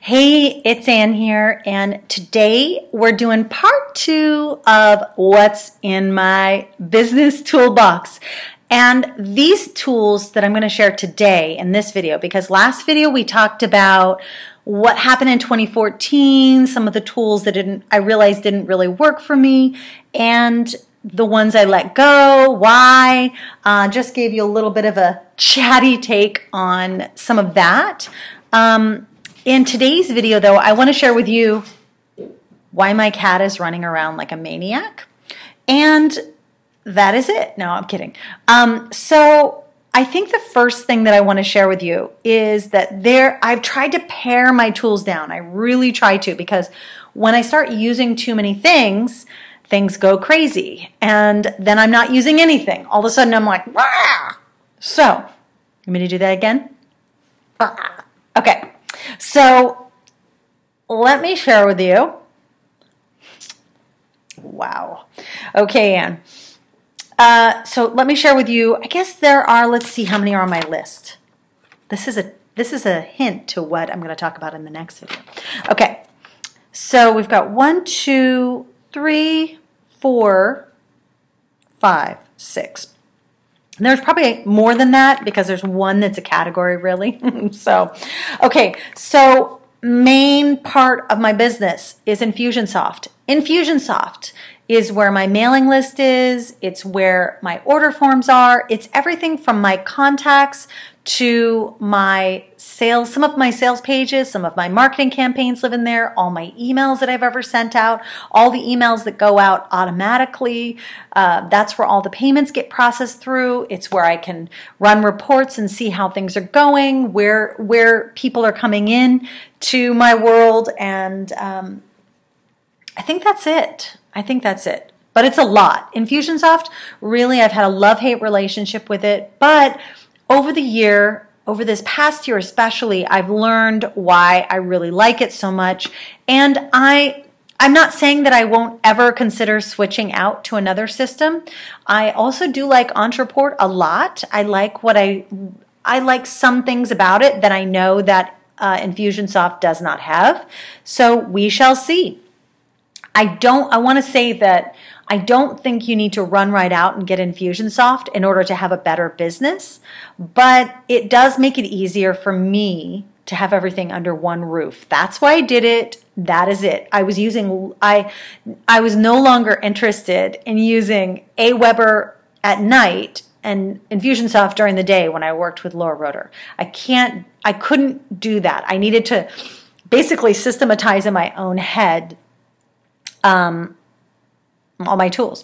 Hey, it's Ann here, and today we're doing part 2 of what's in my business toolbox. And these tools that I'm going to share today in this video, because last video we talked about what happened in 2014, some of the tools that I realized didn't really work for me, and the ones I let go, why. Just gave you a little bit of a chatty take on some of that. In today's video, though, I want to share with you why my cat is running around like a maniac. And that is it. No, I'm kidding. So I think the first thing that I want to share with you is that I've tried to pare my tools down. I really try to, because when I start using too many things go crazy. And then I'm not using anything. All of a sudden I'm like, rah! So, you want me to do that again? Okay. So let me share with you. Wow. Okay, Ann. So let me share with you. I guess there are. Let's see how many are on my list. This is a hint to what I'm going to talk about in the next video. Okay. So we've got 1, 2, 3, 4, 5, 6. There's probably more than that because there's one that's a category, really. So, okay, so main part of my business is Infusionsoft. Infusionsoft is where my mailing list is. It's where my order forms are. It's everything from my contacts to my sales, some of my sales pages, some of my marketing campaigns live in there, all my emails that I've ever sent out, all the emails that go out automatically. That's where all the payments get processed through. It's where I can run reports and see how things are going, where people are coming in to my world, and I think that's it. I think that's it. But it's a lot. Infusionsoft, really, I've had a love-hate relationship with it, but over this past year especially, I've learned why I really like it so much. And I'm not saying that I won't ever consider switching out to another system. I also do like Entreport a lot. I like some things about it that I know that Infusionsoft does not have. So we shall see. I want to say that I don't think you need to run right out and get Infusionsoft in order to have a better business, but it does make it easier for me to have everything under one roof. That's why I did it. That is it. I was no longer interested in using Aweber at night and Infusionsoft during the day when I worked with Laura Roeder. I couldn't do that. I needed to basically systematize in my own head all my tools.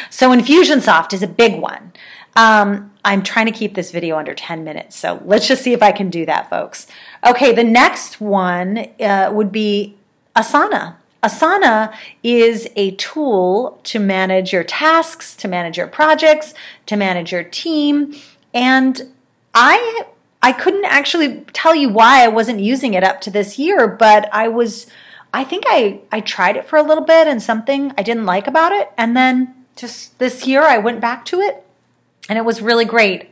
So Infusionsoft is a big one. I'm trying to keep this video under 10 minutes, so let's just see if I can do that, folks. Okay, the next one would be Asana. Asana is a tool to manage your tasks, to manage your projects, to manage your team, and I couldn't actually tell you why I wasn't using it up to this year, but I think I tried it for a little bit and something I didn't like about it. And then just this year I went back to it and it was really great.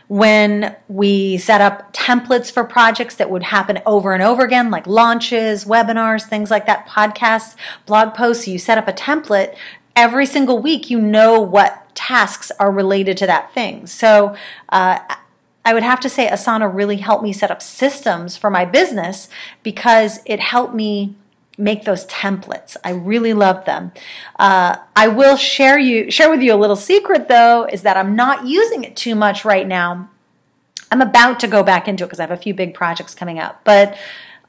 When we set up templates for projects that would happen over and over again, like launches, webinars, things like that, podcasts, blog posts, you set up a template every single week, you know what tasks are related to that thing. So I would have to say Asana really helped me set up systems for my business because it helped me make those templates. I really love them. I will share with you a little secret, though, is that I'm not using it too much right now. I'm about to go back into it because I have a few big projects coming up, but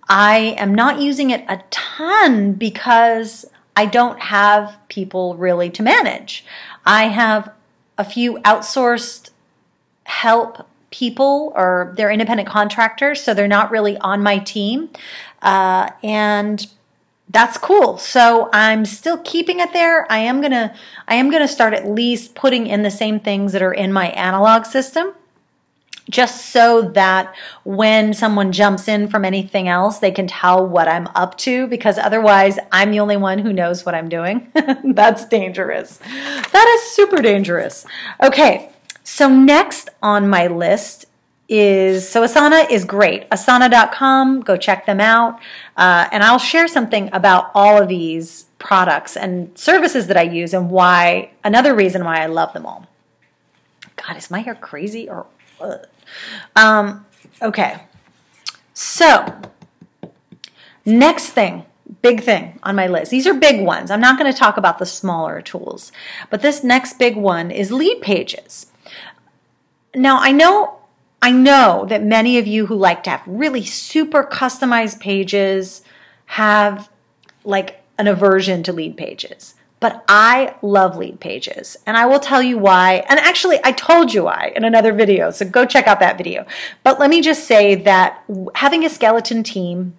I am not using it a ton because I don't have people really to manage. I have a few outsourced help people, or they're independent contractors, so they're not really on my team, and that's cool. So I'm still keeping it there. I am gonna start at least putting in the same things that are in my analog system, just so that when someone jumps in from anything else, they can tell what I'm up to, because otherwise I'm the only one who knows what I'm doing. That's dangerous. That is super dangerous. Okay. So next on my list so Asana is great. Asana.com, go check them out. And I'll share something about all of these products and services that I use and why, another reason why I love them all. God, is my hair crazy or okay. So, next thing, big thing on my list. These are big ones. I'm not going to talk about the smaller tools, but this next big one is lead pages. Now, I know that many of you who like to have really super customized pages have like an aversion to lead pages. But I love lead pages, and I will tell you why. And actually, I told you why in another video, so go check out that video. But let me just say that having a skeleton team,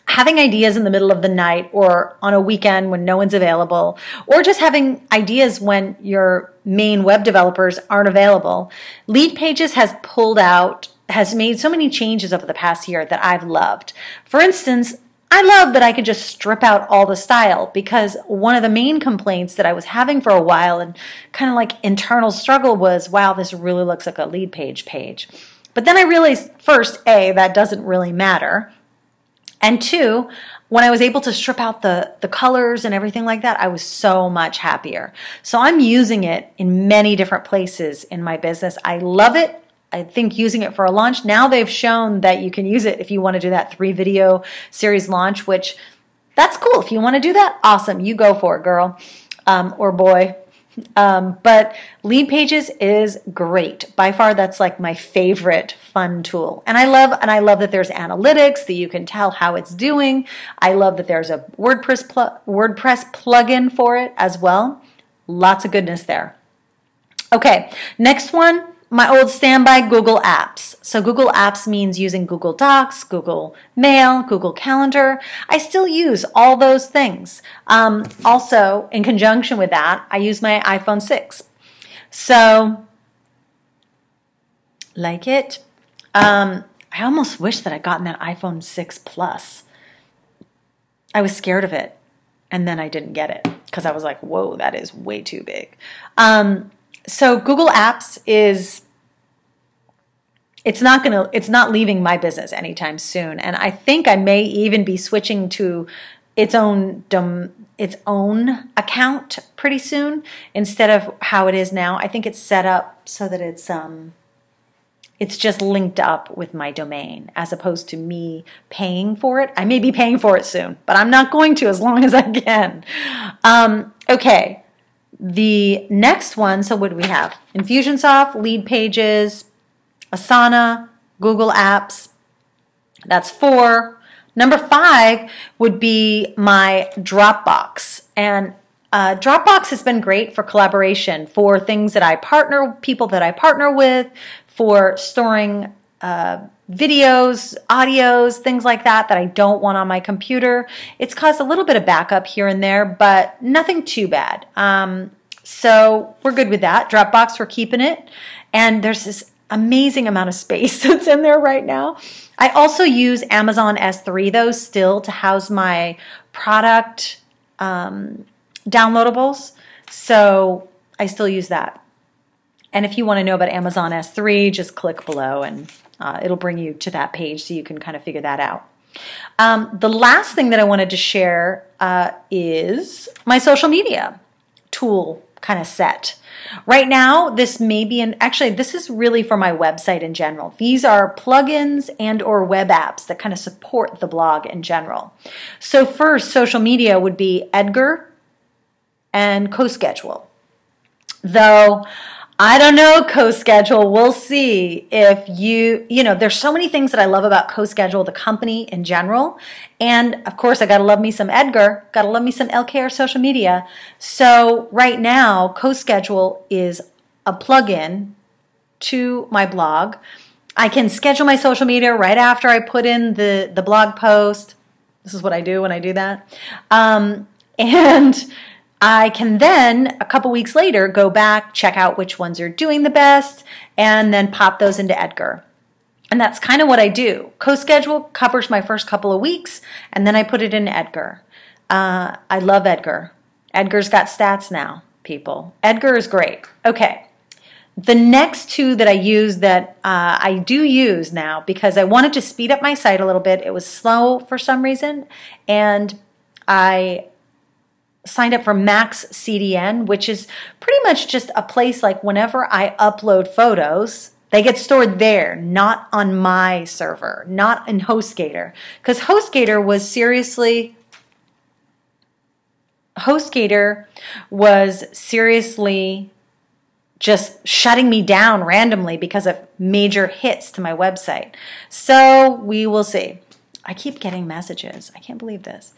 having ideas in the middle of the night or on a weekend when no one's available, or just having ideas when your main web developers aren't available, lead pages has made so many changes over the past year that I've loved. For instance, I love that I could just strip out all the style, because one of the main complaints that I was having for a while and kind of like internal struggle was, wow, this really looks like a lead page. But then I realized, first, A, that doesn't really matter. And two, when I was able to strip out the colors and everything like that, I was so much happier. So I'm using it in many different places in my business. I love it. I think using it for a launch. Now they've shown that you can use it if you want to do that 3-video series launch, which that's cool. If you want to do that, awesome. You go for it, girl or boy. But lead pages is great. By far, that's like my favorite fun tool. And I love that there's analytics that you can tell how it's doing. I love that there's a WordPress plugin for it as well. Lots of goodness there. Okay, next one. My old standby, Google Apps. So Google Apps means using Google Docs, Google Mail, Google Calendar. I still use all those things. Also, in conjunction with that, I use my iPhone 6. So, like it. I almost wish that I'd gotten that iPhone 6 Plus. I was scared of it, and then I didn't get it because I was like, whoa, that is way too big. So Google Apps it's not leaving my business anytime soon. And I think I may even be switching to its own account pretty soon instead of how it is now. I think it's set up so that it's just linked up with my domain as opposed to me paying for it. I may be paying for it soon, but I'm not going to as long as I can. Okay. The next one, so what do we have? Infusionsoft, lead pages, Asana, Google Apps. That's 4. Number 5 would be my Dropbox. And Dropbox has been great for collaboration, for things that people that I partner with, for storing videos, audios, things like that I don't want on my computer. It's caused a little bit of backup here and there, but nothing too bad. So we're good with that. Dropbox, we're keeping it. And there's this amazing amount of space that's in there right now. I also use Amazon S3 though still to house my product downloadables. So I still use that. And if you want to know about Amazon S3, just click below and it'll bring you to that page so you can kind of figure that out. The last thing that I wanted to share is my social media tool kind of set. Right now, this may be actually this is really for my website in general. These are plugins and or web apps that kind of support the blog in general. So first, social media would be Edgar and CoSchedule. Though I don't know CoSchedule. We'll see if there's so many things that I love about CoSchedule, the company in general. And of course, I got to love me some Edgar, got to love me some LKR social media. So right now, CoSchedule is a plugin to my blog. I can schedule my social media right after I put in the blog post. This is what I do when I do that. And I can then, a couple weeks later, go back, check out which ones are doing the best, and then pop those into Edgar. And that's kind of what I do. CoSchedule covers my first couple of weeks, and then I put it in Edgar. I love Edgar. Edgar's got stats now, people. Edgar is great. Okay. The next two that I use that I do use now because I wanted to speed up my site a little bit. It was slow for some reason, and I signed up for Max CDN, which is pretty much just a place like whenever I upload photos, they get stored there, not on my server, not in HostGator. Because HostGator was seriously just shutting me down randomly because of major hits to my website. So we will see. I keep getting messages. I can't believe this.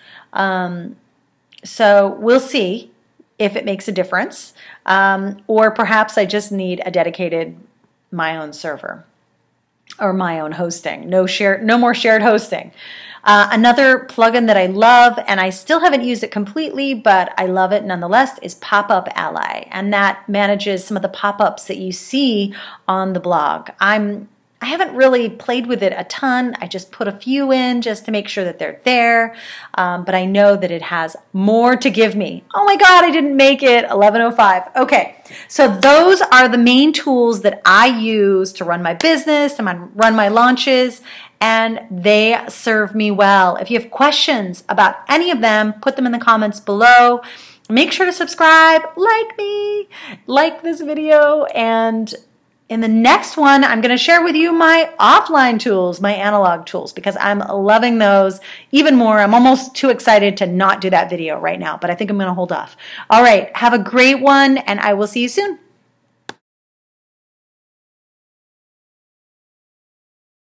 So we'll see if it makes a difference, or perhaps I just need a dedicated my own server or my own hosting. No more shared hosting. Another plugin that I love, and I still haven't used it completely, but I love it nonetheless, is Pop-Up Ally, and that manages some of the pop-ups that you see on the blog. I haven't really played with it a ton. I just put a few in just to make sure that they're there, but I know that it has more to give me. Oh my God, I didn't make it, 11:05. Okay, so those are the main tools that I use to run my business, to run my launches, and they serve me well. If you have questions about any of them, put them in the comments below. Make sure to subscribe, like me, like this video, and in the next one, I'm going to share with you my offline tools, my analog tools, because I'm loving those even more. I'm almost too excited to not do that video right now, but I think I'm going to hold off. All right, have a great one, and I will see you soon.